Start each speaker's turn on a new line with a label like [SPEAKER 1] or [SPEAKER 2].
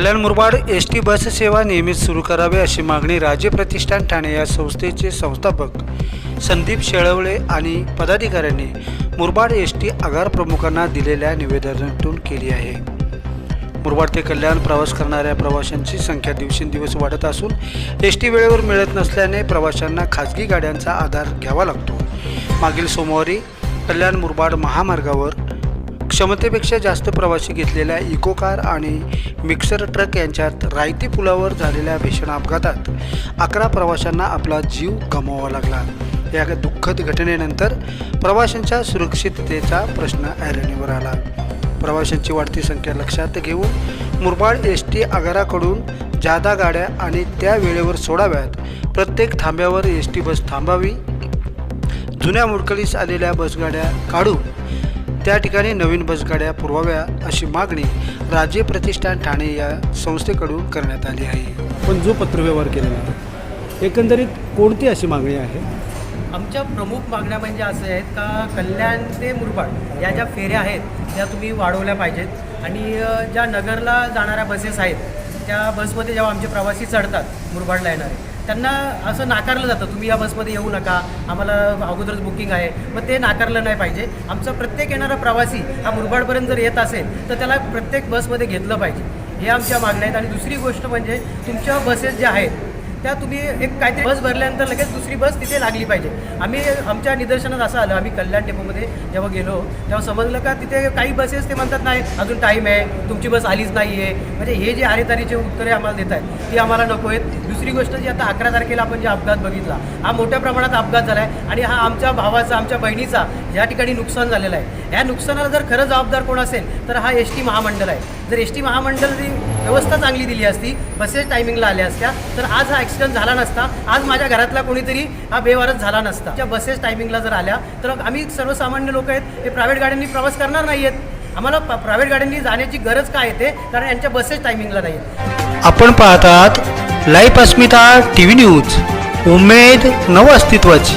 [SPEAKER 1] कल्याण Murbad ST bus सेवा नियमित सुरू करावी अशी मागणी राज्य प्रतिष्ठान ठाणे या संस्थेचे संस्थापक संदीप शेळवळे आणि पदाधिकाऱ्यांनी मुरबाड एसटी आगार प्रमुखांना दिलेल्या निवेदनातून केली आहे। मुरबाड ते कल्याण प्रवास करणाऱ्या प्रवाशांची संख्या दिवसेंदिवस वाढत असून एसटी वेळेवर मिळत नसल्याने प्रवाशांना खासगी गाड्यांचा आधार घ्यावा लागतो। मागील सोमवारी कल्याण मुरबाड महामार्गावर क्षमतेपेक्षा जास्त प्रवासी घेतलेल्या इको कार आणि मिक्सर ट्रक यांच्यात रायती पुलावर झालेल्या भीषण अपघातात 11 प्रवाशांना आपला जीव गमवावा लागला। या दुःखद घटनेनंतर प्रवाशांच्या सुरक्षिततेचा प्रश्न ऐरणीवर आला। प्रवाशांची वाढती संख्या लक्षात घेऊन मुरबाड एसटी आगाराकडून जादा गाड्या आणि त्या वेळेवर सोडाव्यात। प्रत्येक थांब्यावर एसटी बस थांबावी। जुन्या मोडकळीस आलेल्या बसगाड्या काढून त्या ठिकाणी नवीन बसगाड्या पुरवाव्या अशी मागणी राज्य प्रतिष्ठान ठाणे या संस्थेकडून करण्यात आली आहे।
[SPEAKER 2] पण जो पत्रव्यवहार केलेला आहे एकंदरीत कोणती अशी मागणी आहे?
[SPEAKER 3] आमच्या प्रमुख मागण्या म्हणजे असे आहेत का कल्याण ते मुरबाड या ज्या फेऱ्या आहेत त्या तुम्ही वाढवल्या पाहिजेत आणि ज्या नगरला जाणाऱ्या बसेस आहेत त्या बसमध्ये जेव्हा आमचे प्रवासी चढतात मुरबाडला येणारे त्यांना असं नाकारलं जातं, तुम्ही या बसमध्ये येऊ नका, आम्हाला अगोदरच बुकिंग आहे, मग ते नाकारलं नाही पाहिजे। आमचा प्रत्येक येणारा प्रवासी हा मुरबाडपर्यंत जर येत असेल तर त्याला प्रत्येक बसमध्ये घेतलं पाहिजे, हे आमच्या मागण्या आहेत। आणि दुसरी गोष्ट म्हणजे तुमच्या बसेस ज्या आहेत त्या तुम्ही एक काहीतरी बस भरल्यानंतर लगेच दुसरी बस तिथे लागली पाहिजे। आम्ही आमच्या निदर्शनात असं आलं, आम्ही कल्याण डेपोमध्ये जेव्हा गेलो तेव्हा समजलं का तिथे काही बसेस ते म्हणतात नाही अजून टाईम आहे, तुमची बस आलीच नाही आहे। म्हणजे हे जे आरेतारीचे उत्तरे आम्हाला देत आहेत ती आम्हाला नको आहेत। दुसरी गोष्ट जी आता 11 तारखेला आपण जे अपघात बघितला, हा मोठ्या प्रमाणात अपघात झाला आहे आणि हा आमच्या भावाचा आमच्या बहिणीचा या ठिकाणी नुकसान झालेलं आहे। या नुकसानाला जर खरं जबाबदार कोण असेल तर हा एसटी महामंडळ आहे। जर एसटी महामंडळाची व्यवस्था चांगली दिली असती, बसेस टायमिंगला आल्या असत्या तर आज हा ॲक्सिडेंट झाला नसता, आज माझ्या घरातला कोणीतरी हा बेवारस झाला नसता। त्या बसेस टायमिंगला जर आल्या तर आम्ही सर्वसामान्य लोक आहेत हे प्रायव्हेट गाड्यांनी प्रवास करणार नाही आहेत। आम्हाला प्रायव्हेट गाड्यांनी जाण्याची गरज काय येते कारण यांच्या बसेस टायमिंगला नाही आहेत।
[SPEAKER 1] आपण पाहतात लाईव्ह अस्मिता टीव्ही न्यूज, उमेद नव अस्तित्वाची।